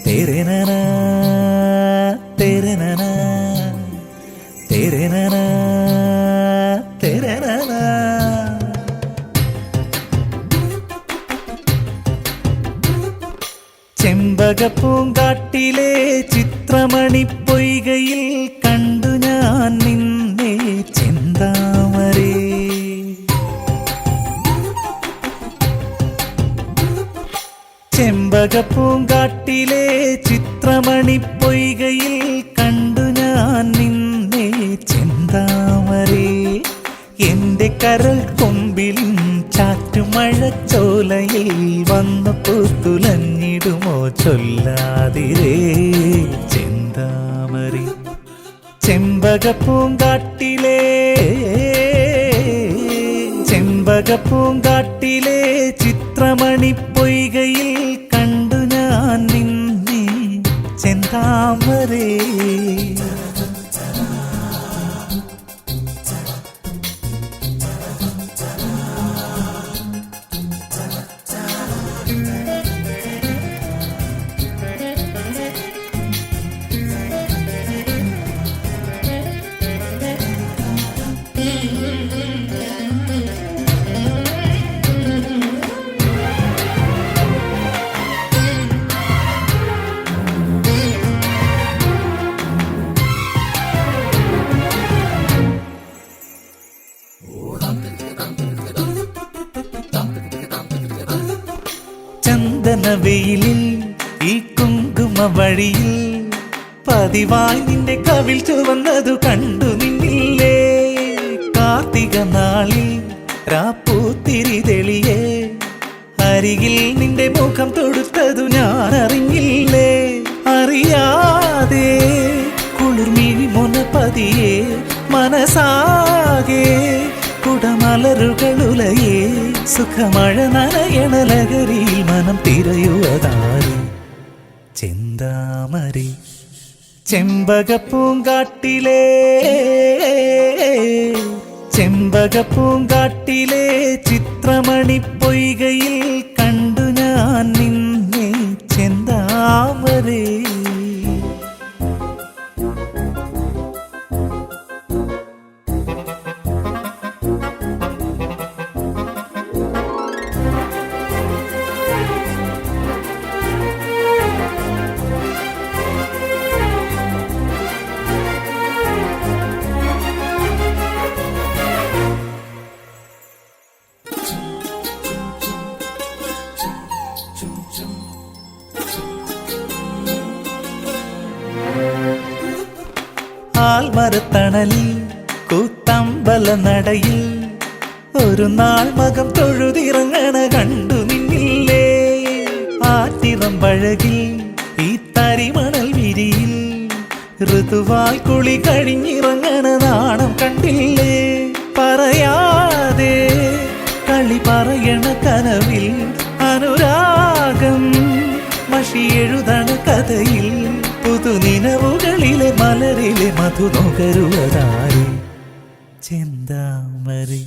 तेरे नैना तेरे नैना तेरे नैना तेरे नैना ചെമ്പകപ്പൂങ്കാട്ടിലെ ചിത്രമണിപ്പൊയ്കയിൽ കണ്ടു ഞാൻ നിന്നെ ചെന്താമരേ. ചെമ്പകപ്പൂങ്കാട്ടിലെ ചിത്രമണിപ്പൊയ്കയിൽ കണ്ടു ഞാൻ നിന്നെ ചെന്താമരേ. എന്റെ കരൾ കൊമ്പിലും ചാറ്റുമഴച്ചോലയിൽ വന്നു പൂത്തുലഞ്ഞിടുമോ ചൊല്ലാതിരേ ചെന്താമരേ. ചെമ്പകപ്പൂങ്കാട്ടിലെ ചെമ്പകപ്പൂങ്കാട്ടിലെ ചിത്രമണിപ്പൊയ്കയിൽ കണ്ടു ഞാൻ നിന്നെ ചെന്താമരേ. ചന്ദനവെയിലിൽ ഈ കുങ്കുമ വഴിയിൽ പതിവായി നിന്റെ കവിൾ ചുവന്നതു കണ്ടു നിന്നില്ലേ. കാർത്തിക നാളിൽ രാപ്പൂത്തിരി തെളിയേ അരികിൽ നിന്റെ മുഖം തൊടുത്തതു ഞാൻ അറിഞ്ഞില്ലേ. അറിയാതെ കുളിർമിഴി മുനപതിയെ മനസാകെ കുടമലരുകളുലയേ സുഖമഴ നനയണ ലഹരിയിൽ മനം തിരയുവതാരി ചെന്താമരേ. ചെമ്പകപ്പൂങ്കാട്ടിലെ ചെമ്പകപ്പൂങ്കാട്ടിലെ ചിത്രമണിപ്പൊയ്കയിൽ കണ്ടു ഞാൻ നിന്നെ ചെന്താമരേ. ആൽമരത്തണലിൽ കൂത്തമ്പല നടയിൽ ഒരു നാൾ മകം തൊഴുതിറങ്ങണ കണ്ടു നിന്നില്ലേ. ആറ്റിറമ്പഴകിൽ ഈ തരിമണൽ വിരിയിൽ ഋതുവായി കുളി കഴിഞ്ഞിറങ്ങണ നാണം കണ്ടില്ലേ. പറയാതെ കളി പറയണ കനവിൽ അനുരാഗം മഷി എഴുതണ കഥയിൽ പുതുനിനവുകളിലെ മലരിലെ മധുനുകരുവതാരി ചെന്താമരേ.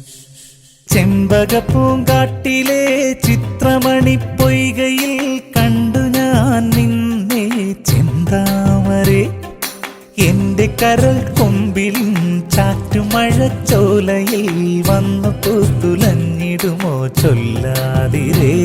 ചെമ്പകപ്പൂങ്കാട്ടിലെ ചിത്രമണിപ്പൊയ്കയിൽ കണ്ടു ഞാൻ നിന്നെ ചെന്താമരേ. എന്റെ കരൾ കൊമ്പിലും ചാറ്റുമഴച്ചോലയിൽ വന്നു പൂത്തുലഞ്ഞിടുമോ ചൊല്ലാതിരേ